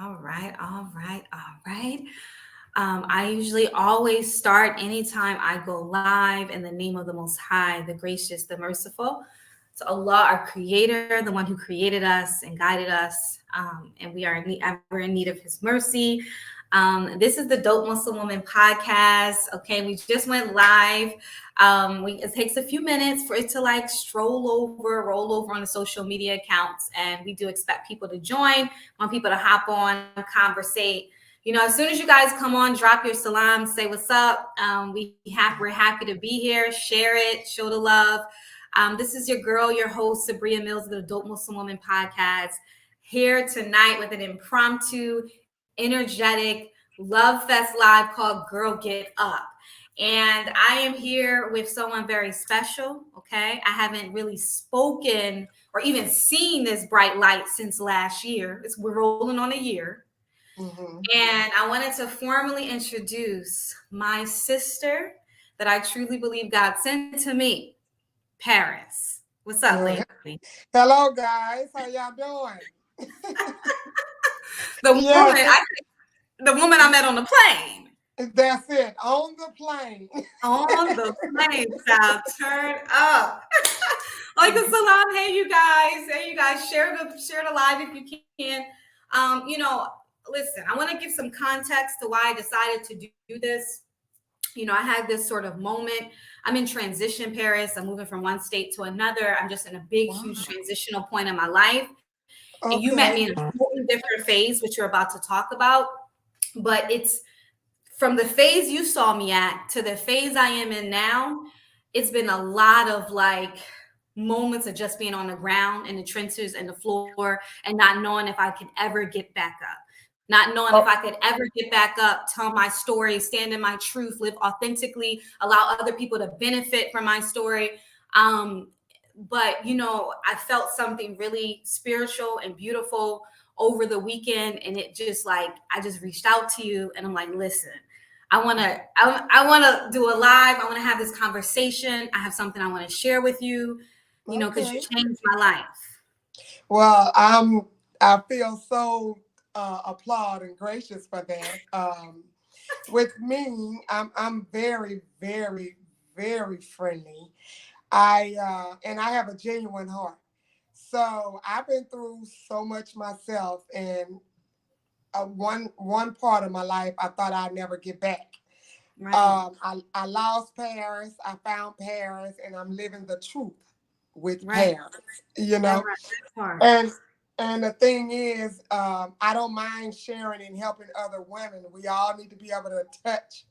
All right, all right, all right. I usually always start anytime I go live in the name of the Most High, the gracious, the merciful. So Allah, our Creator, the one who created us and guided us, and we are ever in need of His mercy. This is the Dope Muslim Woman podcast. Okay, we just went live. It takes a few minutes for it to like roll over on the social media accounts, and we do expect people to join. Want people to hop on, conversate. As soon as you guys come on, drop your salam, say what's up. We're happy to be here. Share it, show the love. This is your girl, your host, Sabria Mills of the Dope Muslim Woman podcast, here tonight with an impromptu, energetic love fest live called Girl Get Up. And I am here with someone very special, okay? I haven't really spoken or even seen this bright light since last year. We're rolling on a year. Mm-hmm. And I wanted to formally introduce my sister that I truly believe God sent to me, Paris. What's up, lady? Hello, guys. How y'all doing? the woman I met on the plane. That's it. On the plane. On the plane, child. Turn up. Like a salam. Hey, you guys. Share the live if you can. Listen, I want to give some context to why I decided to do this. I had this sort of moment. I'm in transition, Paris. I'm moving from one state to another. I'm just in a big, huge transitional point in my life. Okay. And you met me in a totally different phase, which you're about to talk about. But it's from the phase you saw me at to the phase I am in now. It's been a lot of like moments of just being on the ground in the trenches and the floor and not knowing if I could ever get back up. Not knowing if I could ever get back up, tell my story, stand in my truth, live authentically, allow other people to benefit from my story. But I felt something really spiritual and beautiful over the weekend. And it just like, I just reached out to you and I'm like, listen, I want to do a live. I want to have this conversation. I have something I want to share with you, because you changed my life. Well, I feel so applaud and gracious for that. With me, I'm very, very, very friendly. And I have a genuine heart. So I've been through so much myself, and one part of my life I thought I'd never get back. Right. I lost Paris. I found Paris, and I'm living the truth with Paris. Right. And the thing is, I don't mind sharing and helping other women. We all need to be able to touch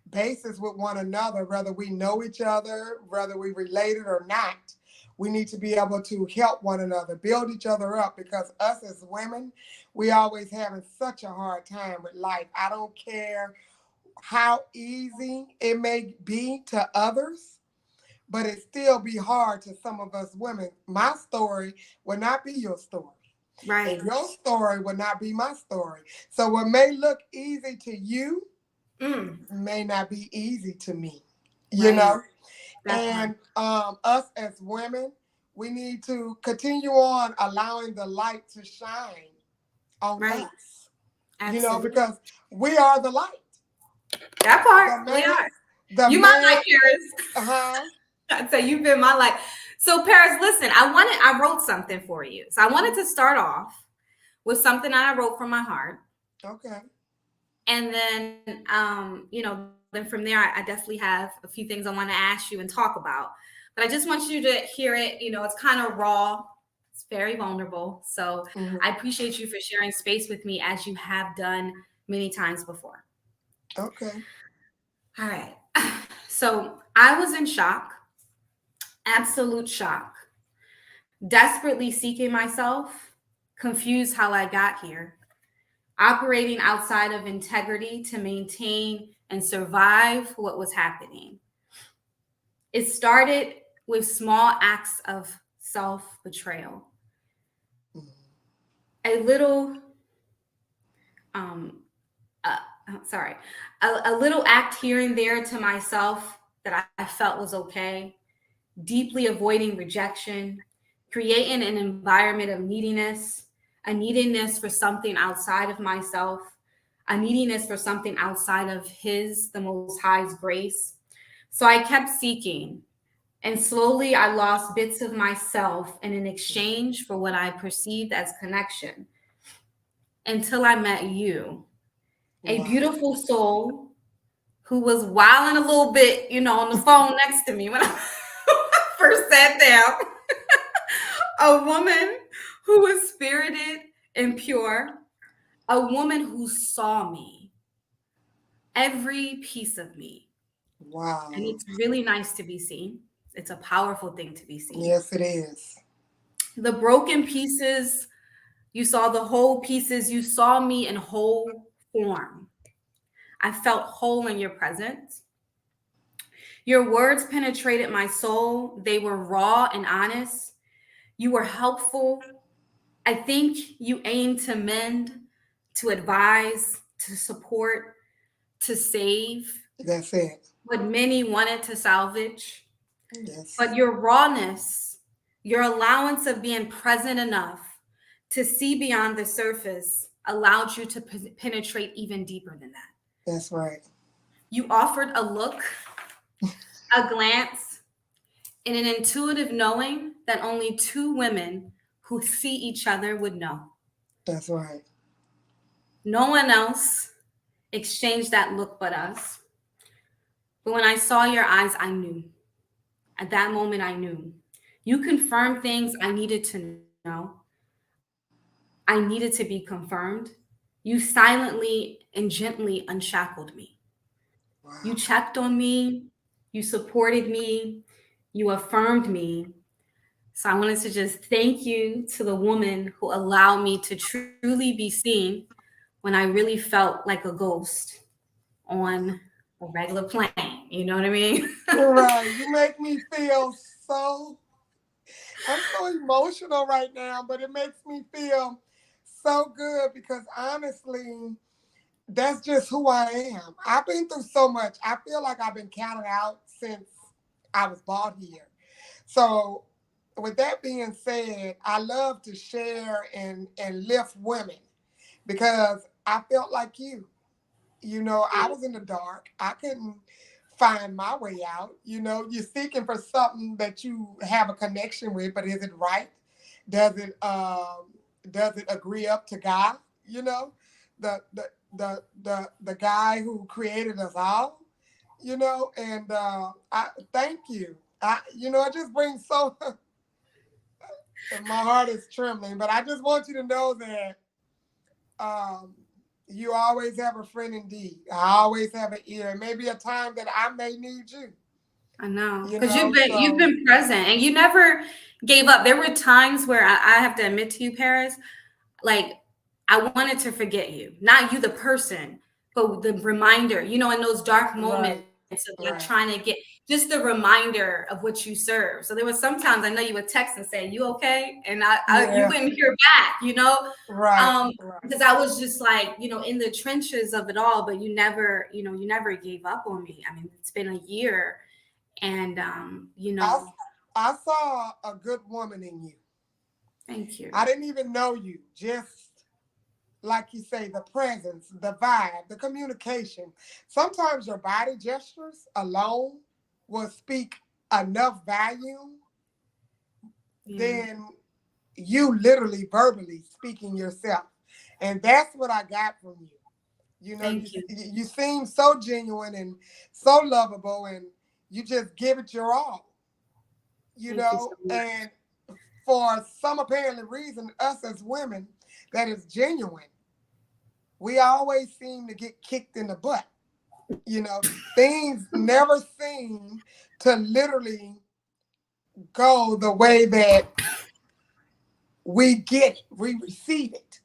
bases with one another, whether we know each other, whether we related or not. We need to be able to help one another, build each other up, because us as women, we always having such a hard time with life. I don't care how easy it may be to others, but it still be hard to some of us women. My story will not be your story. Right. And your story will not be my story. So what may look easy to you may not be easy to me, you know? And us as women, we need to continue on allowing the light to shine on us. Absolutely. Because we are the light. That part, we are. You my light, Paris. I'd say you've been my light. So Paris, listen, I wrote something for you. So I wanted to start off with something I wrote from my heart. Okay. And then, then from there, I definitely have a few things I want to ask you and talk about. But I just want you to hear it. It's kind of raw. It's very vulnerable. So I appreciate you for sharing space with me as you have done many times before. Okay. All right. So I was in shock, absolute shock, desperately seeking myself, confused how I got here, operating outside of integrity to maintain and survive what was happening. It started with small acts of self-betrayal. A little, a little act here and there to myself that I felt was okay, deeply avoiding rejection, creating an environment of neediness, a neediness for something outside of myself, a neediness for something outside of His, the Most High's grace. So I kept seeking, and slowly I lost bits of myself in exchange for what I perceived as connection until I met you, a Wow. beautiful soul who was wilding a little bit, on the phone next to me when I first sat down. A woman who was spirited and pure, a woman who saw me, every piece of me. And Wow. it's really nice to be seen. It's a powerful thing to be seen. Yes, it is. The broken pieces, you saw the whole pieces, you saw me in whole form. I felt whole in your presence. Your words penetrated my soul. They were raw and honest. You were helpful. I think you aimed to mend, to advise, to support, to save That's it. what many wanted to salvage. But Yes. your rawness, your allowance of being present enough to see beyond the surface allowed you to penetrate even deeper than that. That's right. You offered a look, a glance, and an intuitive knowing that only two women who see each other would know. That's right. No one else exchanged that look but us. But when I saw your eyes, I knew. At that moment, I knew. You confirmed things I needed to know. I needed to be confirmed. You silently and gently unshackled me. You Wow. checked on me. You supported me. You affirmed me. So I wanted to just thank you to the woman who allowed me to truly be seen when I really felt like a ghost on a regular plane. You know what I mean? Right. You make me feel so, I'm so emotional right now, but it makes me feel so good because honestly, that's just who I am. I've been through so much. I feel like I've been counted out since I was brought here. So, with that being said, I love to share and lift women because I felt like you. I was in the dark. I couldn't find my way out. You're seeking for something that you have a connection with, but is it right? Does it agree up to God? The the the guy who created us all. And I thank you. It just brings so my heart is trembling, but I just want you to know that um, you always have a friend indeed. I always have an ear. Maybe a time that I may need you. I know, You because know, you've so been present and you never gave up. There were times where I have to admit to you, Paris, like I wanted to forget you, not you, the person, but the reminder. In those dark right, moments of like trying right, to get just the reminder of what you serve. So there was sometimes I know you would text and say, "You okay?" And you yeah, wouldn't hear back. right, Um, right. because I was just like, in the trenches of it all, but you never gave up on me. I mean, it's been a year and I I saw a good woman in you. thank you. I didn't even know you. Just like you say, the presence, the vibe, the communication. Sometimes your body gestures alone will speak enough volume Yeah, than you literally verbally speaking yourself. And that's what I got from you. You thank you. you seem so genuine and so lovable, and you just give it your all. Thank you so much. And for some apparently reason, us as women, that is genuine. We always seem to get kicked in the butt. Things never seem to literally go the way that we get it, we receive it.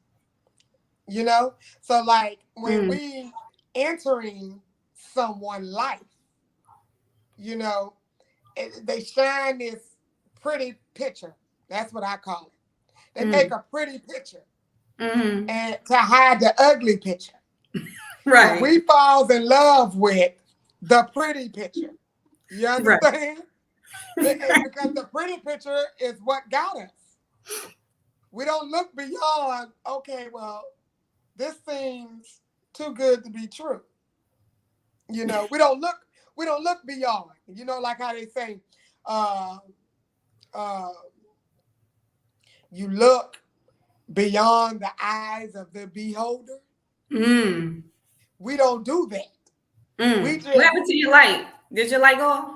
So like when Mm, we entering someone life, you know they shine this pretty picture. That's what I call it. They make mm, a pretty picture mm. and to hide the ugly picture. And Right, we falls in love with the pretty picture. You right. understand? Because the pretty picture is what got us. We don't look beyond, okay, well, this seems too good to be true. You know, we don't look beyond. You know, like how they say, uh, uh, you look beyond the eyes of the beholder. Mm. We don't do that. We What just happened to your light? Did your light go off?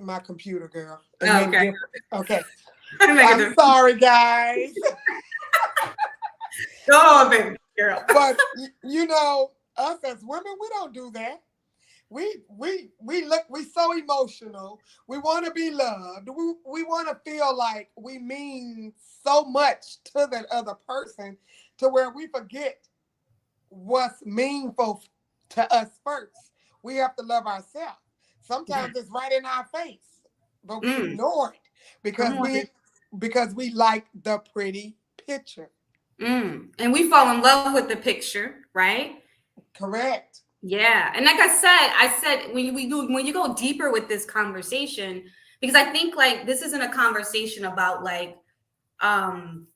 my computer girl. It made a Okay. difference. Okay. Make a I'm difference. sorry, guys. Go on, baby girl. But you know, us as women, we don't do that. We so emotional. We want to be loved. We want to feel like we mean so much to that other person to where we forget what's meaningful to us first. We have to love ourselves. Yeah. Sometimes it's right in our face, but we Mm. ignore it Come because on. we like the pretty picture. And we fall in love with the picture, right? Correct. Yeah. And like I said when you go deeper with this conversation, because I think like this isn't a conversation about like um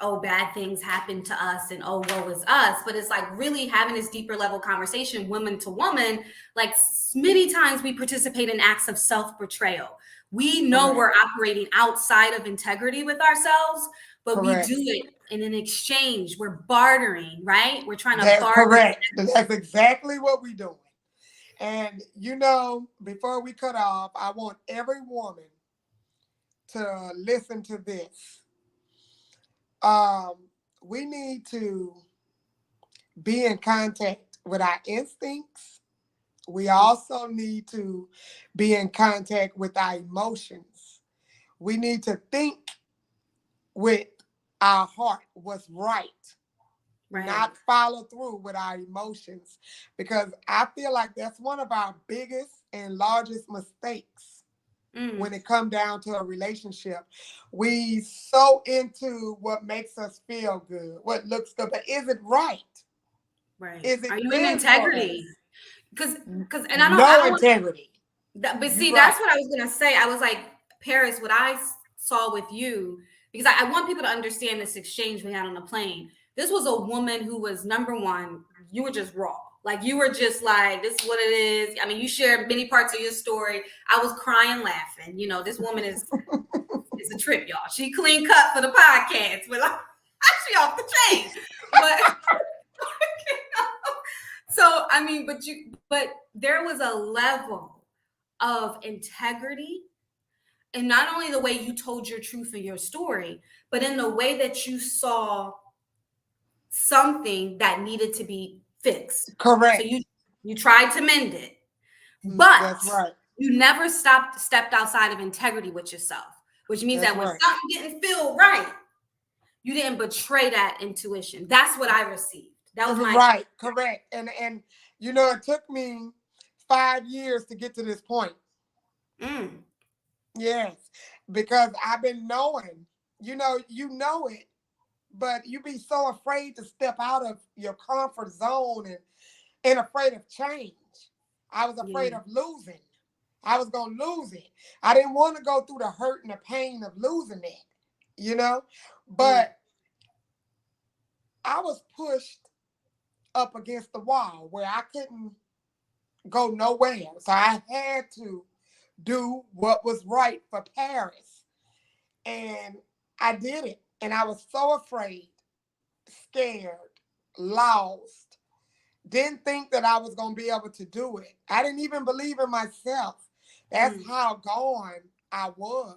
oh, bad things happen to us and oh, woe is us. But it's like really having this deeper level conversation, woman to woman. Like many times we participate in acts of self betrayal. We know Correct. we're operating outside of integrity with ourselves, but we do Correct. it in an exchange. We're bartering, right? We're trying to That's barter. correct. That's exactly what we're doing. And you know, before we cut off, I want every woman to listen to this. Um, we need to be in contact with our instincts. We also need to be in contact with our emotions. We need to think with our heart what's right, Right. not follow through with our emotions. Because I feel like that's one of our biggest and largest mistakes when Mm, it comes down to a relationship. We so into what makes us feel good, what looks good, but is it right? right. Is Are it you in good for integrity? us? Because and I No don't want integrity. that, but You see, right. that's what I was gonna say. I was like, Paris, what I saw with you, because I want people to understand this exchange we had on the plane. This was a woman who was number one, you were just raw. Like you were just like, this is what it is. I mean, you shared many parts of your story. I was crying, laughing. You know, this woman is a trip, y'all. She clean cut for the podcast, but like, she off the chain. But so I mean, but there was a level of integrity, and not only the way you told your truth in your story, but in the way that you saw something that needed to be fixed. So Correct. you tried to mend it, but That's right. you never stepped outside of integrity with yourself, which means That's that when right. something didn't feel right, you didn't betray that intuition. That's what I received. That was my Right. Correct. And you know, it took me 5 years to get to this point. mm, Yes, because I've been knowing. You know it, but you be so afraid to step out of your comfort zone and afraid of change. I was afraid yeah. of losing. I was gonna lose it. I didn't want to go through the hurt and the pain of losing it, you know. Mm, But I was pushed up against the wall where I couldn't go nowhere. So I had to do what was right for Paris. And I did it. And I was so afraid, scared, lost. Didn't think that I was going to be able to do it. I didn't even believe in myself. That's mm, how gone I was,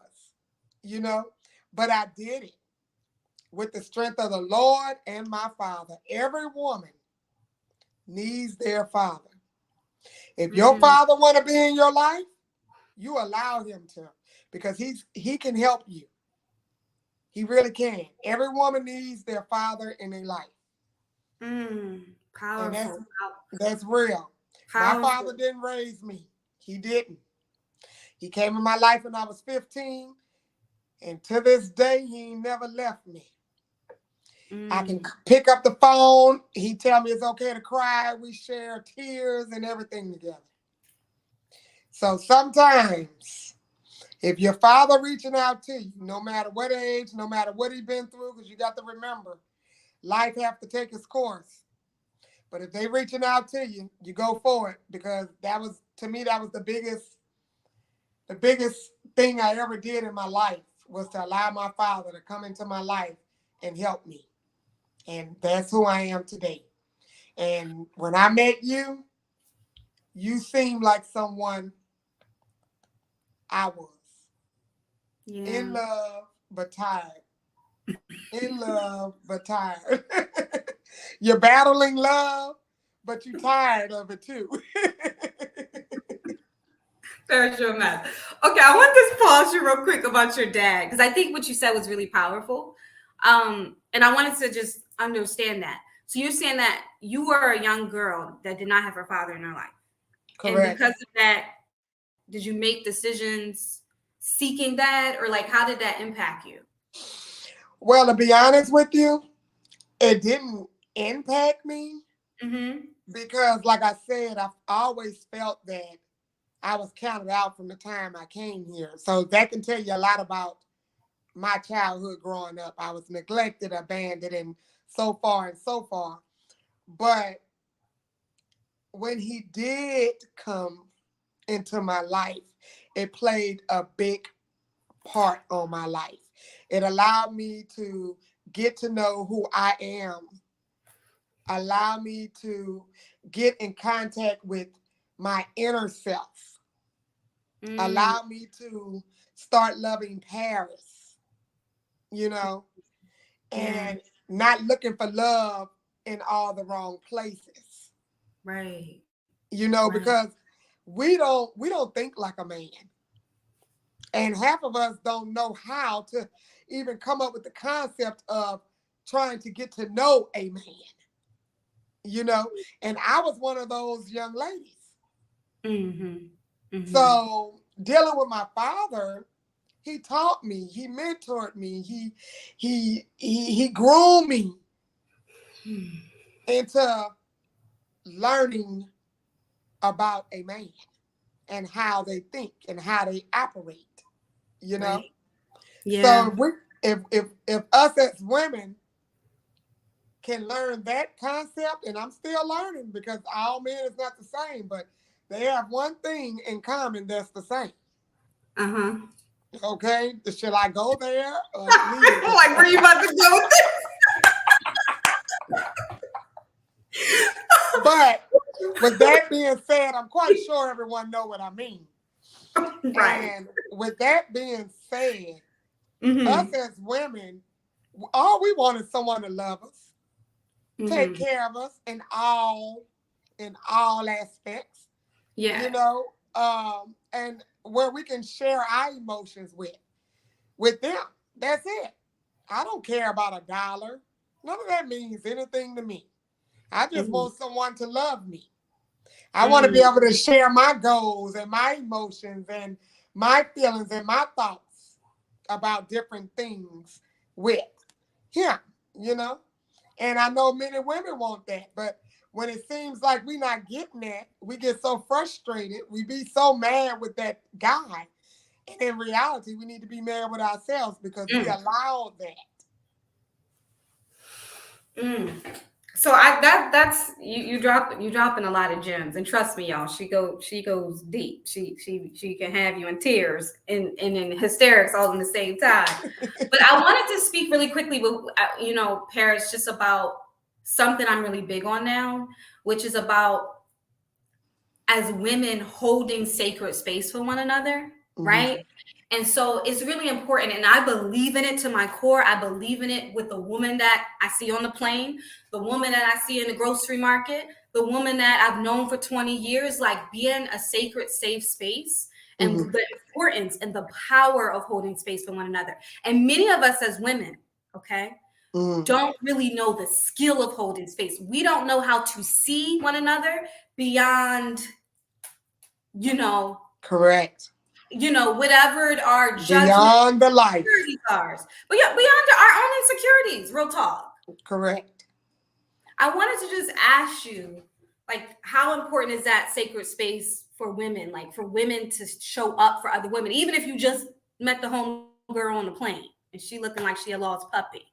you know. But I did it with the strength of the Lord and my Father. Every woman needs their father. If your mm, father want to be in your life, you allow him to, because he can help you. He really can. Every woman needs their father in their life. And powerful, that's real. My father powerful. didn't raise me. He didn't. He came in my life when I was 15, and to this day, he ain't never left me. I can Mm, pick up the phone. He tell me it's okay to cry. We share tears and everything together. So sometimes If your father reaching out to you, no matter what age, no matter what he's been through, because you got to remember, life have to take its course. But if they reaching out to you, you go for it, because that was, to me, that was the biggest thing I ever did in my life, was to allow my father to come into my life and help me. And that's who I am today. And when I met you, you seemed like someone I was. Yeah. In love, but tired. In love, but tired. You're battling love, but you're tired of it too. Very sure, Matt. Okay, I want to pause you real quick about your dad, because I think what you said was really powerful. And I wanted to just understand that. So you're saying that you were a young girl that did not have her father in her life. And Correct. because of that, did you make decisions seeking that, or like how did that impact you? Well, to be honest with you, it didn't impact me Mm-hmm. because, like I said, I've always felt that I was counted out from the time I came here. So that can tell you a lot about my childhood growing up. I was neglected, abandoned, and so far and so far. But when he did come into my life, it played a big part on my life. It allowed me to get to know who I am, allow me to get in contact with my inner self, Mm, allow me to start loving Paris, you know, yeah, and not looking for love in all the wrong places, right, you know, right. because we don't think like a man. And half of us don't know how to even come up with the concept of trying to get to know a man, you know. And I was one of those young ladies. Mm-hmm. Mm-hmm. So dealing with my father, he taught me, he mentored me, he groomed me into learning about a man and how they think and how they operate, you know. Right. So Yeah. if us as women can learn that concept, and I'm still learning because all men is not the same, but they have one thing in common that's the same. Uh-huh. Okay, should I go there or leave it there? Like, where you about to go with But with that being said, I'm quite sure everyone know what I mean. this? Right. And with that being said, us Mm-hmm. as women, all we want is someone to love us, take Mm-hmm. care of us in all aspects, you Yeah. know, and where we can share our emotions with them. That's it. I don't care about a dollar. None of that means anything to me. I just Mm-hmm. want someone to love me. I want to be Mm, able to share my goals and my emotions and my feelings and my thoughts about different things with him, you know? And I know many women want that, but when it seems like we're not getting that, we get so frustrated. We be so mad with that guy. And in reality, we need to be mad with ourselves because we mm, allowed that. mm. So that's you dropping a lot of gems, and trust me, y'all, she goes deep. She can have you in tears and in hysterics all in the same time. But I wanted to speak really quickly with Paris, just about something I'm really big on now, which is about, as women, holding sacred space for one another, Mm-hmm. right? And so it's really important. And I believe in it to my core. I believe in it with the woman that I see on the plane, the woman that I see in the grocery market, the woman that I've known for 20 years, like being a sacred, safe space, and Mm-hmm. the importance and the power of holding space for one another. And many of us as women, okay, Mm-hmm. don't really know the skill of holding space. We don't know how to see one another beyond, you know, Correct. whatever our judgment Beyond the life. insecurities are. But yeah, beyond our own insecurities, real talk. Correct. I wanted to just ask you, like, how important is that sacred space for women? Like, for women to show up for other women, even if you just met the homegirl on the plane and she looking like she a lost puppy.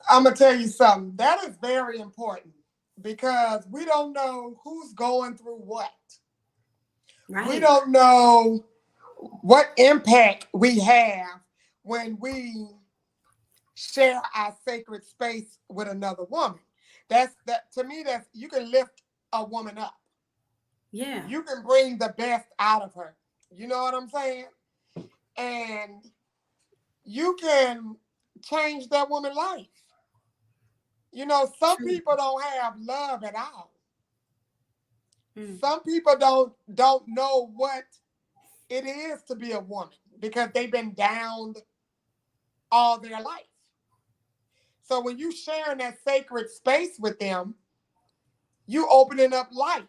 I'm going to tell you something. That is very important because we don't know who's going through what. Right. We don't know what impact we have when we share our sacred space with another woman. That to me, that's you can lift a woman up. Yeah. You can bring the best out of her. You know what I'm saying? And you can change that woman's life. You know, some people don't have love at all. Some people don't know what it is to be a woman because they've been downed all their life. So when you sharing that sacred space with them, you opening up life.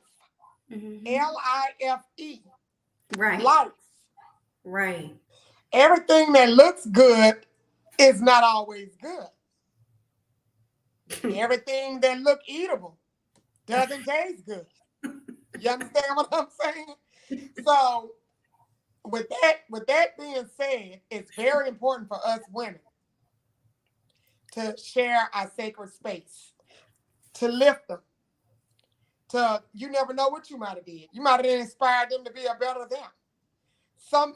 Life. Right. Life. Right. Everything that looks good is not always good. Everything that look eatable doesn't taste good. You understand what I'm saying? So with that being said, it's very important for us women to share our sacred space, to lift them, you never know what you might have did. You might have inspired them to be a better them.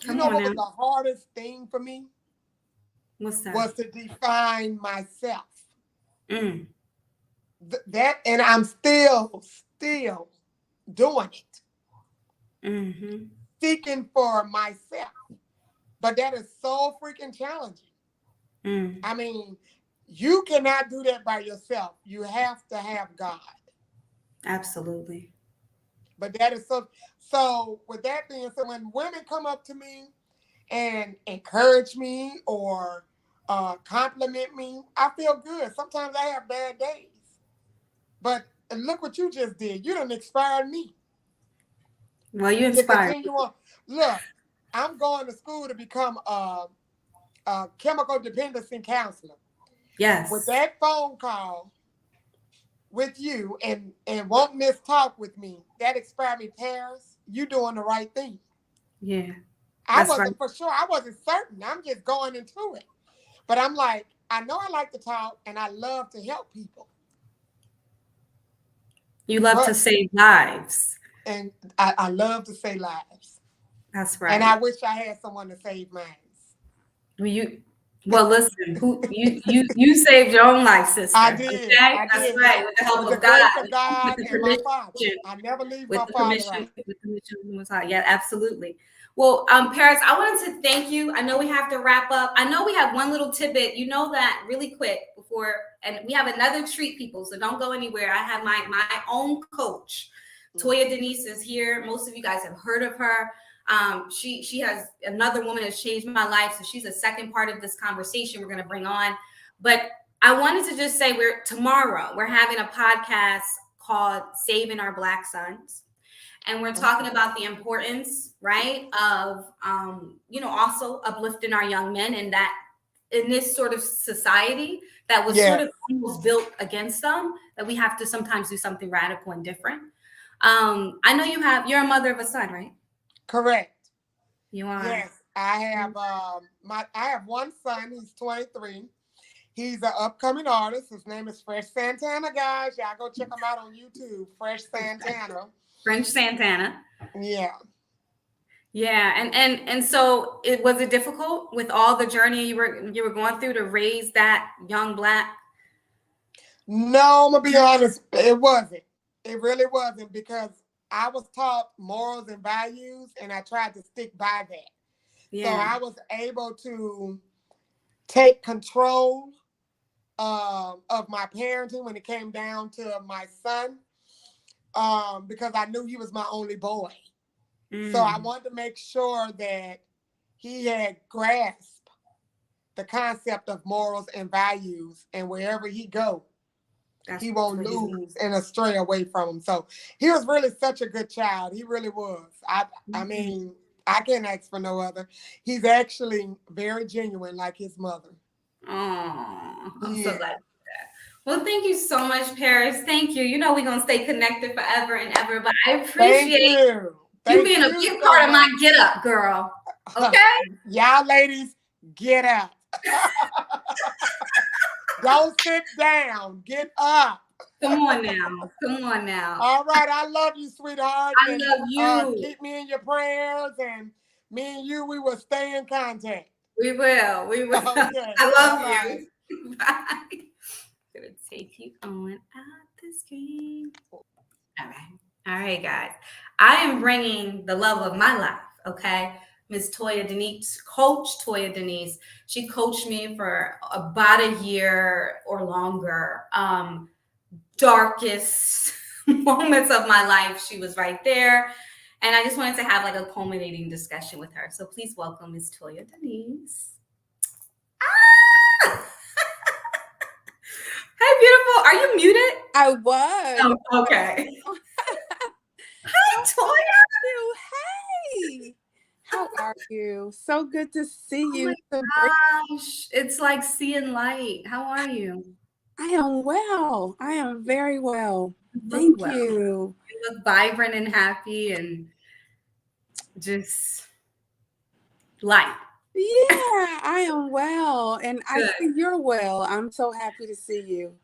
You know what was the hardest thing for me? What's that? Was to define myself. That, and I'm still doing it. Seeking for myself. But that is so freaking challenging. I mean, you cannot do that by yourself. You have to have God. Absolutely. But that is so with that being said, when women come up to me and encourage me or compliment me, I feel good. Sometimes I have bad days. But look what you just did. You done inspired me. Well, you inspired me. Look, I'm going to school to become a chemical dependency counselor. Yes. With that phone call with you and wanting this talk with me, that inspired me, Paris. You doing the right thing. Yeah. I wasn't for sure. I wasn't certain. I'm just going into it. But I'm like, I know I like to talk and I love to help people. You love to save lives. And I love to save lives. That's right. And I wish I had someone to save mine. Well, listen, you saved your own life, sister. I did. Okay? I That's did. right. With the help with of the God. Grace of God and my Father. I never leave my Father out. With the permission of the Most High. Yeah, absolutely. Well, Paris, I wanted to thank you. I know we have to wrap up. I know we have one little tidbit. You know that really quick before, and we have another treat, people. So don't go anywhere. I have my own coach. Toya Denise is here. Most of you guys have heard of her. She has another woman has changed my life. So she's a second part of this conversation we're going to bring on. But I wanted to just say tomorrow we're having a podcast called Saving Our Black Sons. And we're talking about the importance, right, of, also uplifting our young men, and that in this sort of society that was sort of almost built against them, that we have to sometimes do something radical and different. I know you're a mother of a son, right? Correct. You are? Yes, I have. I have one son. He's 23. He's an upcoming artist. His name is Fresh Santana, guys. Y'all go check him out on YouTube. Fresh Santana. French Santana. Yeah. Yeah, and so was it difficult with all the journey you were going through to raise that young Black? No, I'm gonna be honest. It wasn't. It really wasn't, because I was taught morals and values, and I tried to stick by that. Yeah. So I was able to take control of my parenting when it came down to my son, because I knew he was my only boy. So I wanted to make sure that he had grasped the concept of morals and values, and wherever he go, he won't lose and astray away from him. So he was really such a good child. He really was. I mean, I can't ask for no other. He's actually very genuine, like his mother. Oh, I'm so glad. Well, thank you so much, Paris. Thank you. You know we're going to stay connected forever and ever, but I appreciate you being a big part of my get up, girl. Okay? Y'all ladies, Get up. Don't sit down. Get up. Come on now. Come on now. All right. I love you, sweetheart. I And love you. keep me in your prayers. And me and you, we will stay in contact. We will. We will. Okay. I love Bye-bye. you. Bye. I'm gonna take you on out the screen. All right. All right, guys. I am bringing the love of my life. Okay. Miss Toya Denise, Coach Toya Denise. She coached me for about a year or longer. Darkest moments of my life, she was right there. And I just wanted to have like a culminating discussion with her. So please welcome Miss Toya Denise. Ah! Hey, beautiful. Are you muted? I was. Oh, okay. Hi, Toya. You. Hey, how are you? So good to see Oh you. my So great. gosh. It's like seeing light. How are you? I am well. I am very well. You look Thank well. you. You look vibrant and happy and just light. Yeah, I am well. And I Good. see you're well. I'm so happy to see you.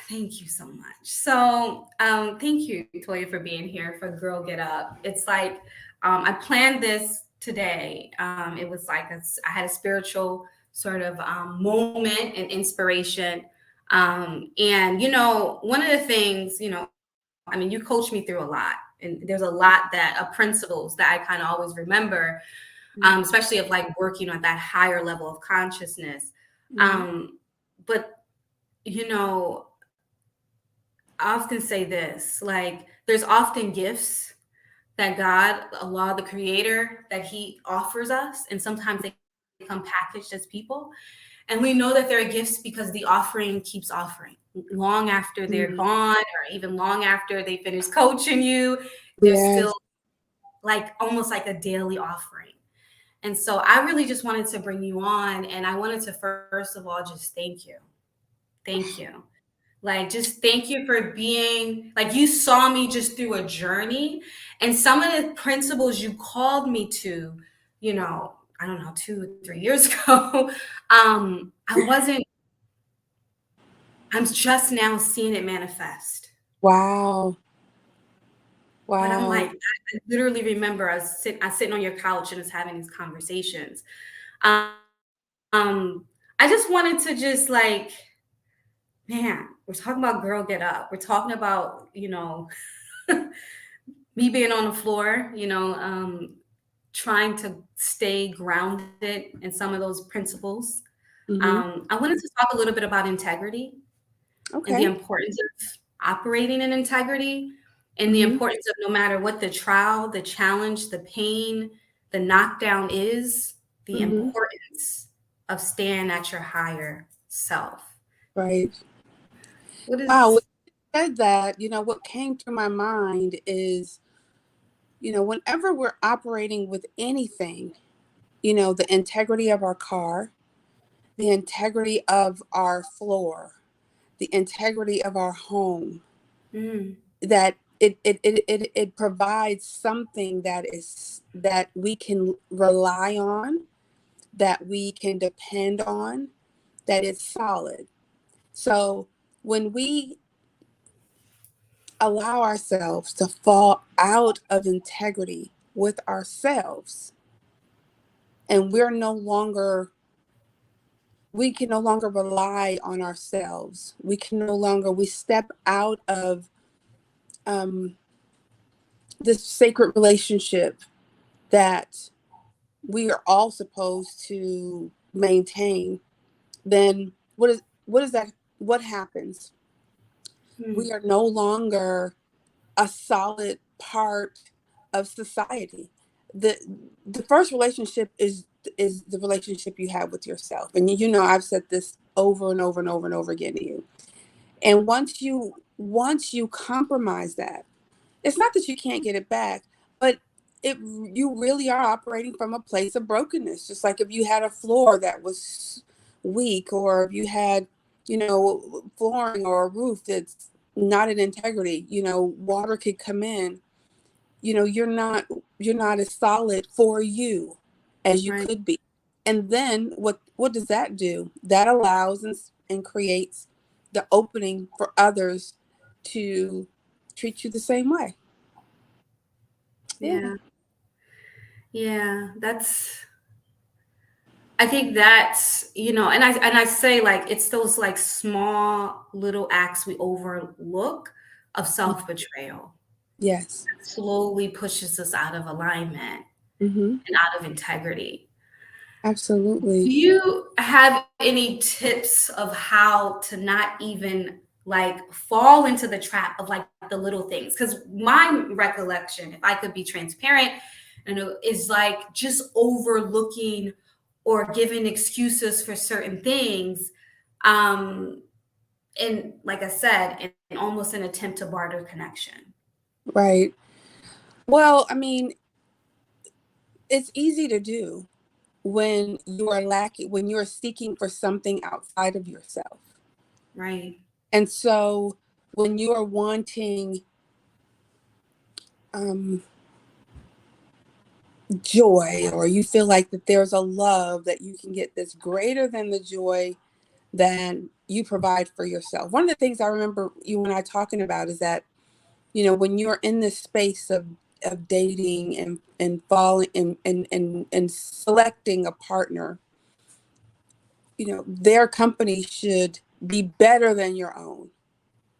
Thank you so much. So, thank you, Toya, for being here for Girl Get Up. It's like I planned this today. It was like I had a spiritual sort of moment and inspiration. And one of the things, I mean, you coached me through a lot, and there's a lot that of principles that I kind of always remember, especially of like working on that higher level of consciousness. Mhm. But you know, I often say this, like there's often gifts that God, Allah, the creator, that he offers us. And sometimes they come packaged as people. And we know that they're gifts because the offering keeps offering long after they're Mhm. gone, or even long after they finish coaching you. There's still Yes. like almost like a daily offering. And so I really just wanted to bring you on, and I wanted to first of all just thank you. Thank you. Like, just thank you for being like, you saw me just through a journey, and some of the principles you called me to, I don't know, 2 or 3 years ago. I wasn't, I'm just now seeing it manifest. Wow. But I'm Wow. like, I literally remember I was sitting on your couch and was having these conversations. I just wanted to just like, man, we're talking about Girl Get Up. We're talking about, me being on the floor, trying to stay grounded in some of those principles. Hmm. I wanted to talk a little bit about integrity and the Okay. importance of operating in integrity, and the Hmm. importance of no matter what the trial, the challenge, the pain, the knockdown is, the Hmm. importance of staying at your higher self. Right. What Wow. When is, you said that, what came to my mind is, whenever we're operating with anything, the integrity of our car, the integrity of our floor, the integrity of our home, mm, that it provides something that we can rely on, that we can depend on, that is solid. So when we allow ourselves to fall out of integrity with ourselves, and we can no longer rely on ourselves. We step out of um, this sacred relationship that we are all supposed to maintain. Then what happens? mm, We are no longer a solid part of society. The the first relationship is the relationship you have with yourself. And I've said this over and over and over and over again to you. And once you compromise that, it's not that you can't get it back, but you really are operating from a place of brokenness. Just like if you had a floor that was weak, or if you had, flooring or a roof that's not in integrity, water could come in. You're not as solid for you as you right. could be. And then what does that do? That allows and creates the opening for others to treat you the same way. Yeah. Yeah. Yeah. I think that's, and I say like it's those like small little acts we overlook of self-betrayal Yes. slowly pushes us out of alignment Mm-hmm. and out of integrity. Do Absolutely. you have any tips of how to not even like fall into the trap of like the little things? Because my recollection, if I could be transparent, is like just overlooking or giving excuses for certain things. Um, and like I said, in almost an attempt to barter connection. Right. Well, I mean, it's easy to do when you are lacking, when you're seeking for something outside of yourself. Right. And so when you are wanting um, joy, or you feel like that there's a love that you can get that's greater than the joy than you provide for yourself. One of the things I remember you and I talking about is that, when you're in this space of dating and falling and selecting a partner, their company should be better than your own,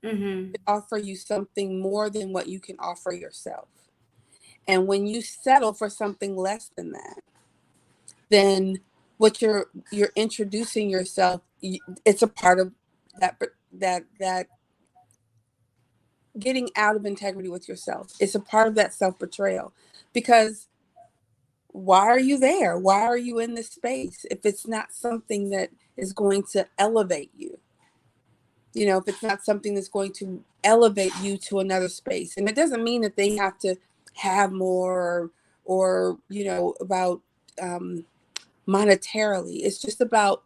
Mm-hmm. to offer you something more than what you can offer yourself. And when you settle for something less than that, then what you're introducing yourself, it's a part of that getting out of integrity with yourself. It's a part of that self-betrayal, because why are you there? Why are you in this space if it's not something that is going to elevate you? If it's not something that's going to elevate you to another space. And it doesn't mean that they have to have more, or about um, monetarily. It's just about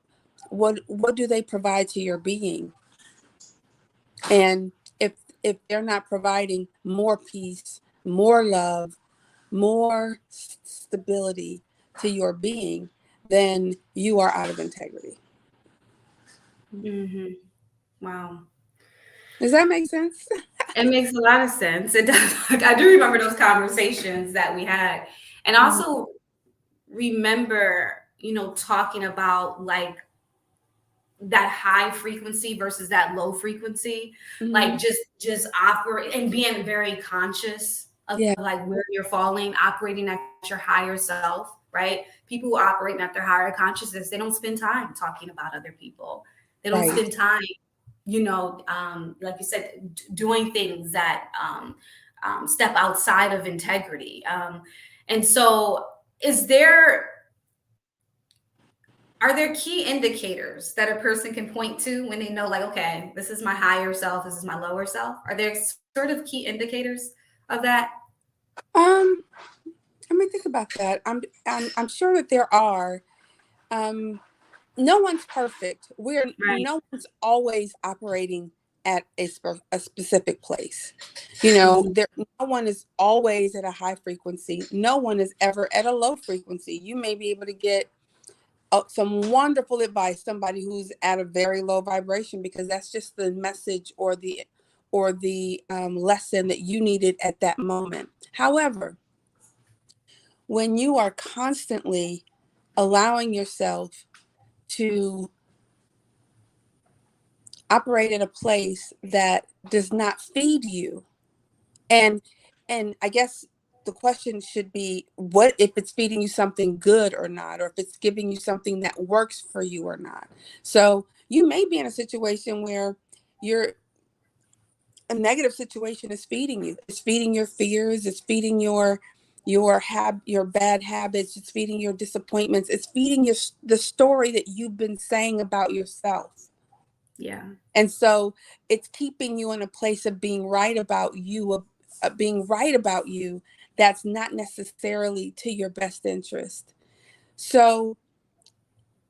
what do they provide to your being. And if they're not providing more peace, more love, more stability to your being, then you are out of integrity. Mm-hmm. Wow. Does that make sense? It makes a lot of sense. It does. Like, I do remember those conversations that we had. And also remember, talking about like that high frequency versus that low frequency, Mm-hmm. like just operate and being very conscious of Yeah. like where you're falling, operating at your higher self, right? People who operate at their higher consciousness, they don't spend time talking about other people. They don't Right. spend time, like you said, doing things that step outside of integrity. And so, is there are there key indicators that a person can point to when they know, like, okay, this is my higher self, this is my lower self? Are there sort of key indicators of that? Um, Let me think about that. I'm sure that there are. Um, no one's perfect. Right. No one's always operating at a specific place. Mhm. No one is always at a high frequency. No one is ever at a low frequency. You may be able to get some wonderful advice, somebody who's at a very low vibration, because that's just the message or the lesson that you needed at that moment. However, when you are constantly allowing yourself to operate in a place that does not feed you, and I guess the question should be, what if it's feeding you something good or not, or if it's giving you something that works for you or not. So you may be in a situation where you're a negative situation is feeding you. It's feeding your fears. It's feeding your bad habits. It's feeding your disappointments. It's feeding the story that you've been saying about yourself. Yeah. And so it's keeping you in a place of being right about you, of being right about you. That's not necessarily to your best interest. So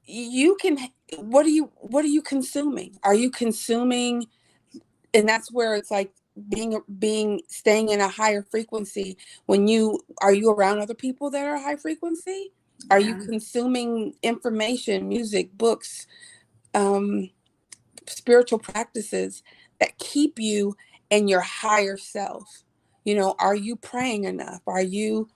you can, what are you consuming? Are you consuming? And that's where it's like staying in a higher frequency. Are you around other people that are high frequency? Are you Yeah. consuming information, music, books, um, spiritual practices that keep you in your higher self? You know, are you praying enough? Are you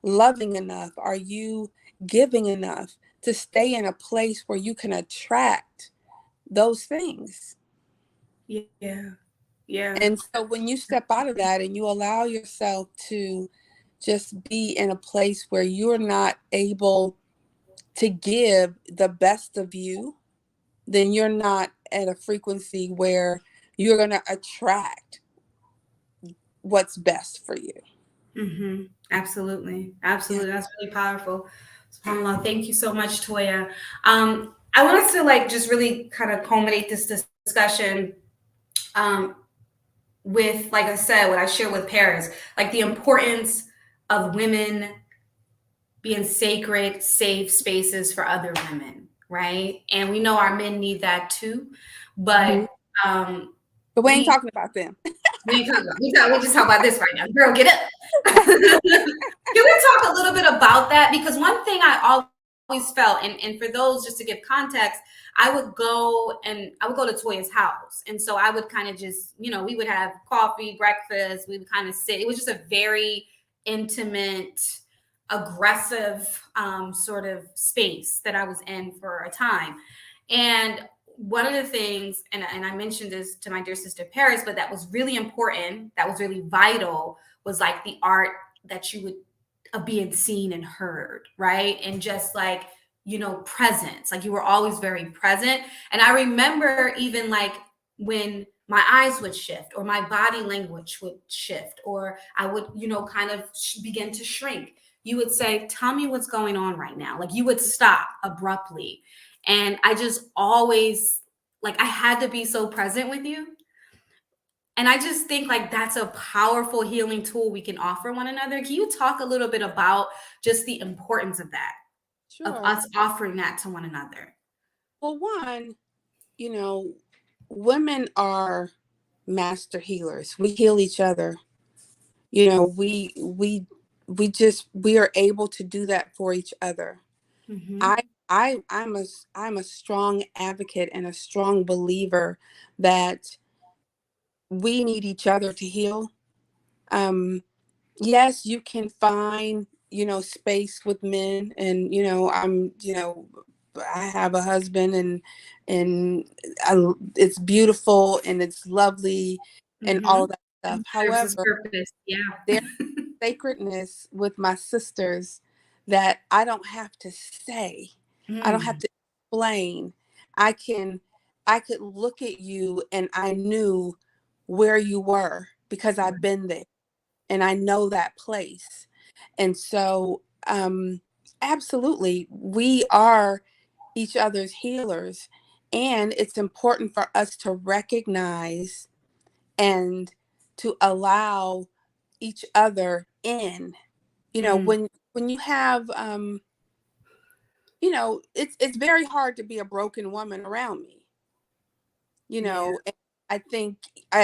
loving enough? Are you giving enough to stay in a place where you can attract those things? Yeah. Yeah. And so when you step out of that and you allow yourself to just be in a place where you're not able to give the best of you, then you're not at a frequency where you're going to attract what's best for you. Absolutely. Yeah. Absolutely. That's really powerful. SubhanAllah. Thank you so much, Toya. I want us to like just really kind of culminate this discussion um, with, like I said, what I shared with Paris, like the importance of women being sacred, safe spaces for other women, right? And we know our men need that too, Mhm. but um, But we ain't we talking about them. we ain't talking about, we just talk about this right now. Girl, get up. Can we talk a little bit about that? Because one thing I always felt, and for those just to give context, I would go to Toya's house. And so I would kind of just, we would have coffee, breakfast, we would kind of sit. It was just a very intimate, aggressive sort of space that I was in for a time. And one of the things, and I mentioned this to my dear sister Paris, but that was really important, that was really vital, was like the art that you would of being seen and heard, right? And just like, presence. Like you were always very present. And I remember even like when my eyes would shift or my body language would shift or I would, kind of begin to shrink. You would say, "Tell me what's going on right now." Like you would stop abruptly. And I just always like I had to be so present with you. And I just think like that's a powerful healing tool we can offer one another. Can you talk a little bit about just the importance of that, of Sure. us offering that to one another? Well, one, you know, women are master healers. We heal each other. You know, we are able to do that for each other. Mm-hmm. I'm a strong advocate and a strong believer that we need each other to heal. Um, yes, you can find, space with men, and I have a husband, and it's beautiful and it's lovely and all Mm-hmm. of that stuff. It serves its However, purpose. Yeah. there's sacredness with my sisters that I don't have to say. I don't have Mm, to explain. I can I could look at you and I knew where you were because I've been there and I know that place. And so absolutely we are each other's healers, and it's important for us to recognize and to allow each other in. mm, When you have it's very hard to be a broken woman around me. yeah. And I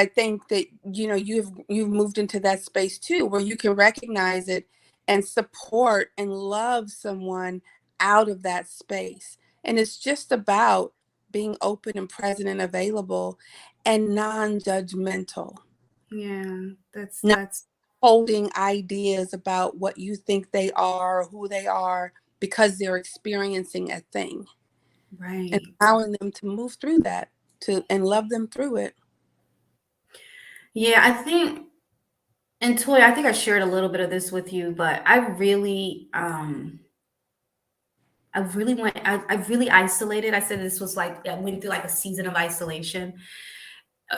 think that you've moved into that space too, where you can recognize it and support and love someone out of that space. And it's just about being open and present and available and non-judgmental, Yeah. That's not that's holding ideas about what you think they are or who they are because they're experiencing a thing, and right. allowing them to move through that to and love them through it. Yeah, I think, and Toy, I think I shared a little bit of this with you, but I really isolated. I said this was like I went through like a season of isolation,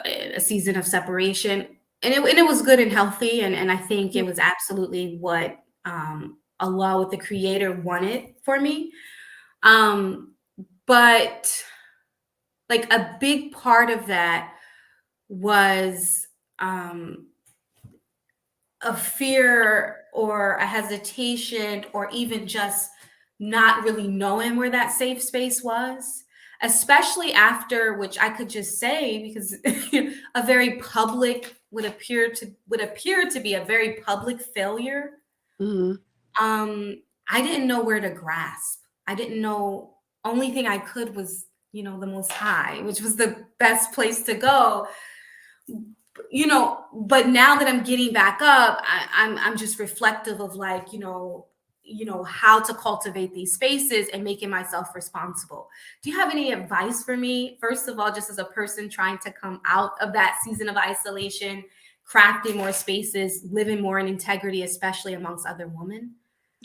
a season of separation, and it was good and healthy, and I think it was absolutely what Allah, with the Creator, wanted for me. Um, but like a big part of that was um, a fear or a hesitation or even just not really knowing where that safe space was, especially after, which I could just say because a very public would appear to be a very public failure. Mhm. um I didn't know where to grasp. I didn't know, only thing I could was, the most high, which was the best place to go. But now that I'm getting back up, I'm just reflective of, like, how to cultivate these spaces and making myself responsible. Do you have any advice for me, first of all, just as a person trying to come out of that season of isolation, crafting more spaces, living more in integrity, especially amongst other women?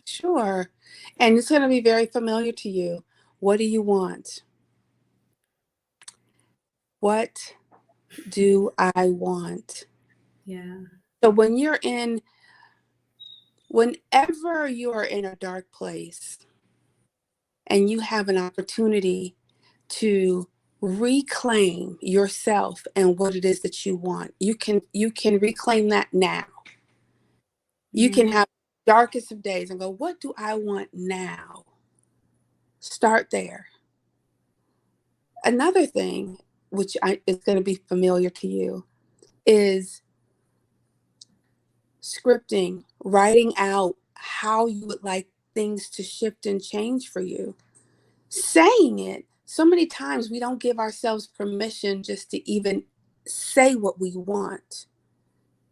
Sure. And it's going to be very familiar to you. What do you want? What do I want? Yeah. So whenever you are in a dark place and you have an opportunity to reclaim yourself and what it is that you want, you can reclaim that now. You Yeah. can have the darkest of days and go, what do I want now? Start there. Another thing, which is going to be familiar to you, is scripting, writing out how you would like things to shift and change for you. Saying it, so many times we don't give ourselves permission just to even say what we want.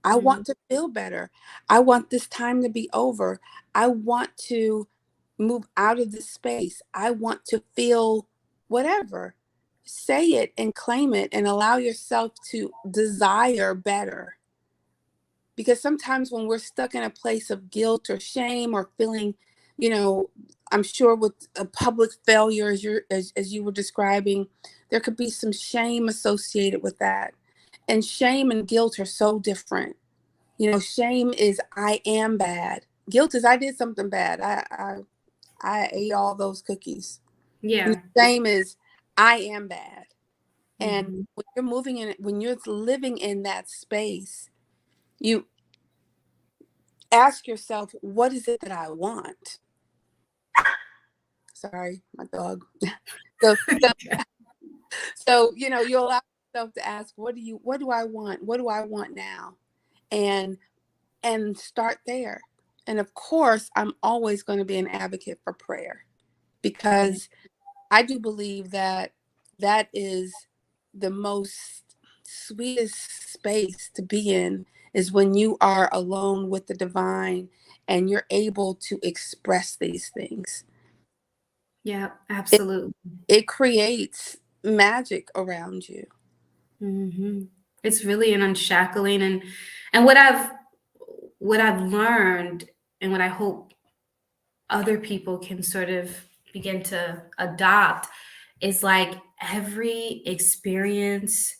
I Mhm. want to feel better. I want this time to be over. I want to move out of this space. I want to feel whatever. Say it and claim it and allow yourself to desire better. Because sometimes when we're stuck in a place of guilt or shame or feeling, you know, I'm sure with a public failure, as you were describing, there could be some shame associated with that. And shame and guilt are so different. Shame is I am bad. Guilt is I did something bad. I ate all those cookies. And Yeah. shame is I am bad. And Mhm. when you're living in that space, you ask yourself, what is it that I want? Sorry, my dog. So, so, you allow yourself to ask, what do I want? What do I want now? And start there. And of course, I'm always going to be an advocate for prayer Yeah. because I do believe that that is the most sweetest space to be in is when you are alone with the divine and you're able to express these things. Yeah, It, absolutely. it creates magic around you. It's really an unshackling, and what I've learned, and what I hope other people can sort of begin to adopt, is like every experience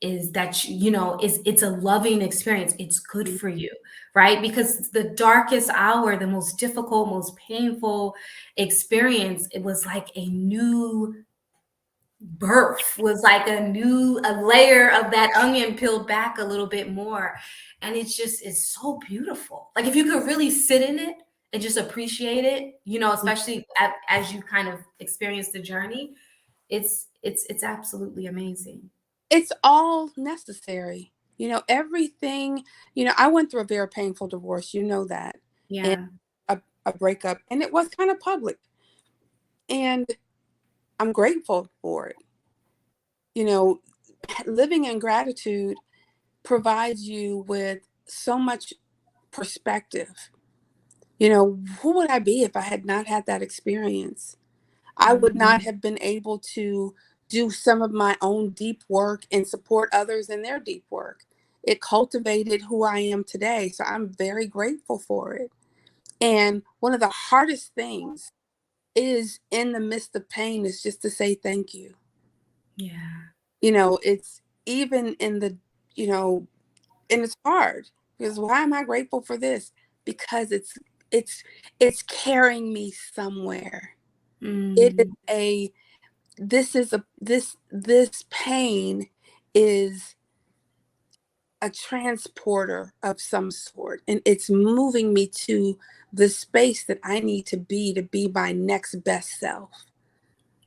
is that it's a loving experience. It's good for you, right? Because the darkest hour, the most difficult, most painful experience, it was like a new birth, was like a layer of that onion peeled back a little bit more. And it's so beautiful, like if you could really sit in it and just appreciate it, especially as you kind of experience the journey. It's absolutely amazing. It's all necessary. Everything, I went through a very painful divorce, that, and Yeah. a breakup, and it was kind of public. And I'm grateful for it. You know, Living in gratitude provides you with so much perspective. Who would I be if I had not had that experience? I would not Mhm. have been able to do some of my own deep work and support others in their deep work. It cultivated who I am today. So I'm very grateful for it. And one of the hardest things is in the midst of pain is just to say thank you. Yeah. It's even in the, you know, and it's hard because why am I grateful for this? Because it's it's carrying me somewhere. It is Mm. a this is a this pain is a transporter of some sort, and it's moving me to the space that I need to be my next best self.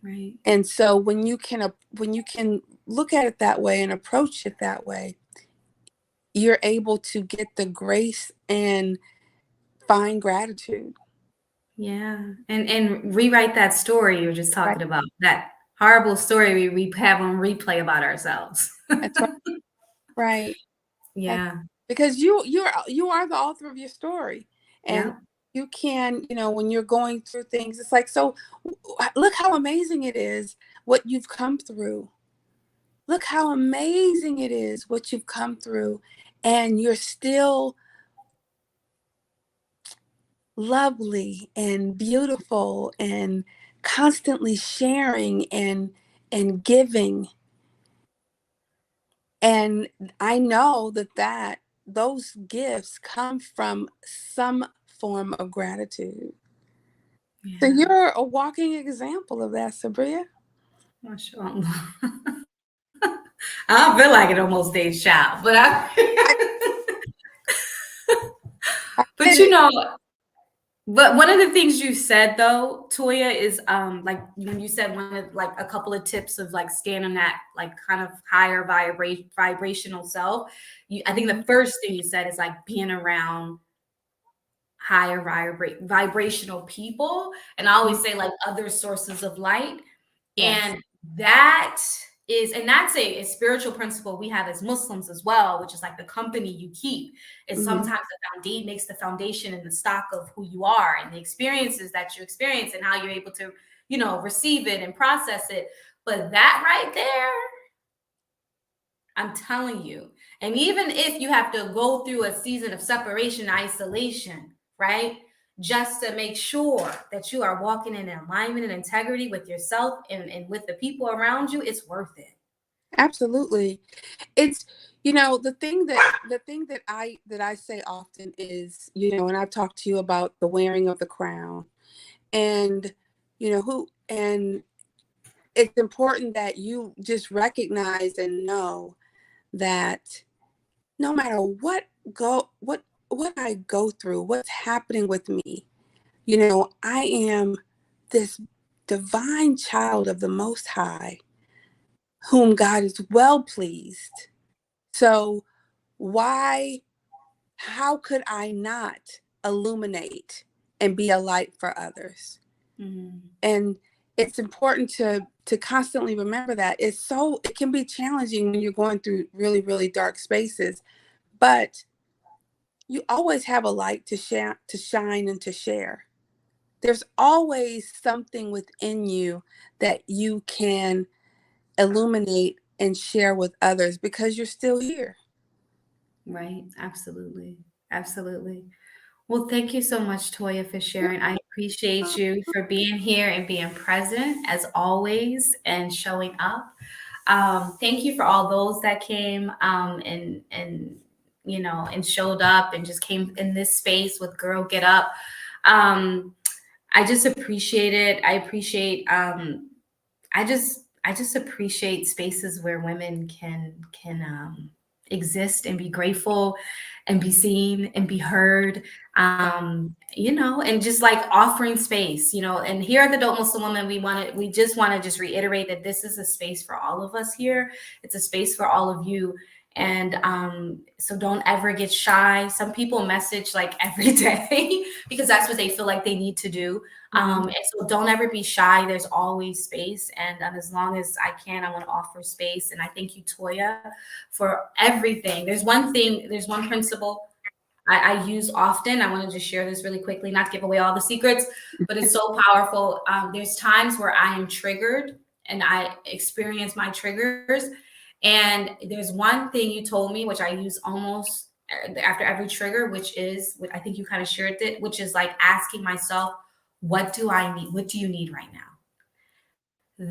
Right. And so when you can look at it that way and approach it that way, you're able to get the grace and find gratitude. Yeah. And rewrite that story you were just Right. talking about. That horrible story we have on replay about ourselves. That's right. Right. That's, Yeah. because you are the author of your story, and Yeah. you can, when you're going through things, it's like, so look how amazing it is what you've come through. Look how amazing it is what you've come through, and you're still lovely and beautiful and constantly sharing and giving. And I know that those gifts come from some form of gratitude. So Yeah. you're a walking example of that, Sabria. Mashallah. I don't feel like it almost days child, but I, I but get it. but one of the things you said though, Toya, is like when you said one of like a couple of tips of like staying on that like kind of higher vibrational self. I think the Mhm. first thing you said is like being around higher vibrational people, and I always say like other sources of light. Yes. And that that's a spiritual principle we have as Muslims as well, which is like the company you keep is Hmm. sometimes the foundation makes the foundation and the stock of who you are and the experiences that you experience and how you're able to, receive it and process it. But that right there, I'm telling you, and even if you have to go through a season of separation, isolation, right? Just to make sure that you are walking in alignment and integrity with yourself and with the people around you, it's worth it. Absolutely. It's, the thing that I say often is, and I've talked to you about the wearing of the crown, and who and it's important that you just recognize and know that no matter what I go through, what's happening with me, I am this divine child of the Most High, whom God is well pleased. So why how could I not illuminate and be a light for others? Mhm. And it's important to constantly remember that. It can be challenging when you're going through really, really dark spaces, but you always have a light to shine and to share. There's always something within you that you can illuminate and share with others because you're still here. Right. Absolutely. Absolutely. Well, thank you so much, Toya, for sharing. I appreciate you for being here and being present as always and showing up. Thank you for all those that came and showed up and just came in this space with Girl Get Up. Um, I just appreciate it. I just appreciate spaces where women can exist and be grateful and be seen and be heard, and just like offering space, and here at the Dope Muslim Woman, we just want to just reiterate that this is a space for all of us here. It's a space for all of you. And so don't ever get shy. Some people message like every day because that's what they feel like they need to do. Mhm. And so don't ever be shy. There's always space. And as long as I can, I want to offer space. And I thank you, Toya, for everything. There's one principle I use often. I want to just share this really quickly, not give away all the secrets, but it's so powerful. There's times where I am triggered and I experience my triggers. And there's one thing you told me, which I use almost after every trigger, which is, I think you kind of shared it, which is like asking myself, what do I need? What do you need right now?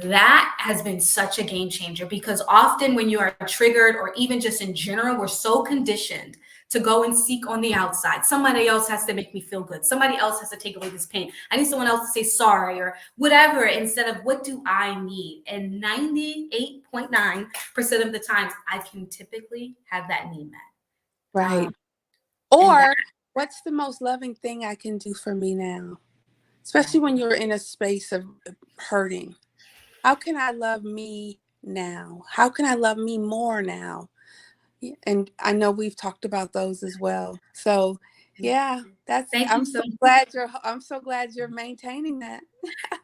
That has been such a game changer because often when you are triggered or even just in general, we're so conditioned to go and seek on the outside. Somebody else has to make me feel good. Somebody else has to take away this pain. I need someone else to say sorry or whatever instead of what do I need? And 98.9% of the times I can typically have that need met. Right. Um, and that, Or what's the most loving thing I can do for me now? Especially right. when you're in a space of hurting. How can I love me now? How can I love me more now? And I know we've talked about those as well. So Yeah, Thank you I'm so so glad you're maintaining that.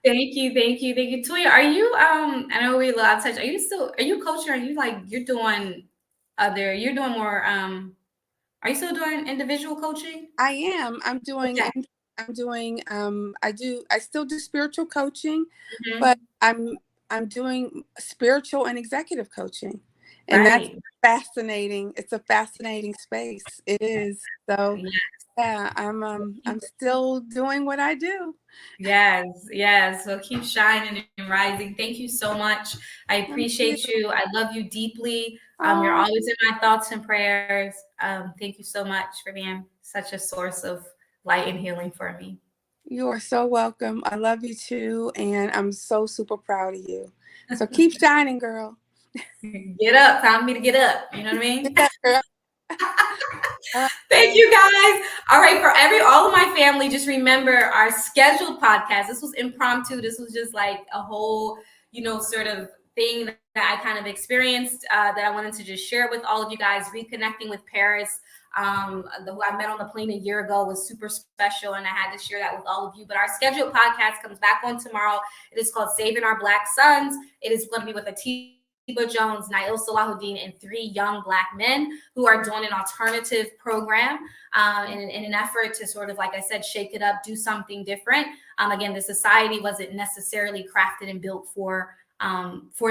Thank you, thank you, thank you. Toya, are you I know we love touch. Are you coaching? Are you like you're doing more are you still doing individual coaching? I am. Okay. I still do spiritual coaching, but Mhm. I'm doing spiritual and executive coaching. And that's Right. fascinating. It's a fascinating space. It is. So Yeah. yeah, I'm still doing what I do. Yes, yes. So keep shining and rising. Thank you so much. I Thank you. appreciate you. I love you deeply. You're Oh, always in my thoughts and prayers. Thank you so much for being such a source of light and healing for me. you are so welcome. I love you too, and I'm so super proud of you. So keep shining, girl. Get up. Time for me to get up. You know what I mean? Yeah, girl. All Thank right. you guys. All right, for all of my family, just remember our scheduled podcast. This was impromptu. This was just like a whole, sort of thing that I kind of experienced that I wanted to just share with all of you guys. Reconnecting with Paris, who I met on the plane a year ago, was super special, and I had to share that with all of you. But our scheduled podcast comes back on tomorrow. It is called Saving Our Black Sons. It is going to be with Atiba Jones, Nail Salahuddin, and 3 young Black men who are doing an alternative program in an effort to sort of, like I said, shake it up, do something different. Again, the society wasn't necessarily crafted and built for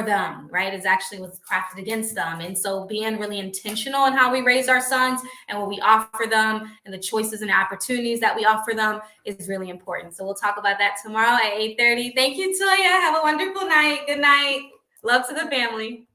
them, right? It actually was crafted against them. And so being really intentional in how we raise our sons and what we offer them and the choices and opportunities that we offer them is really important. So we'll talk about that tomorrow at 8:30. Thank you, Toya. Have a wonderful night. Good night. Love to the family.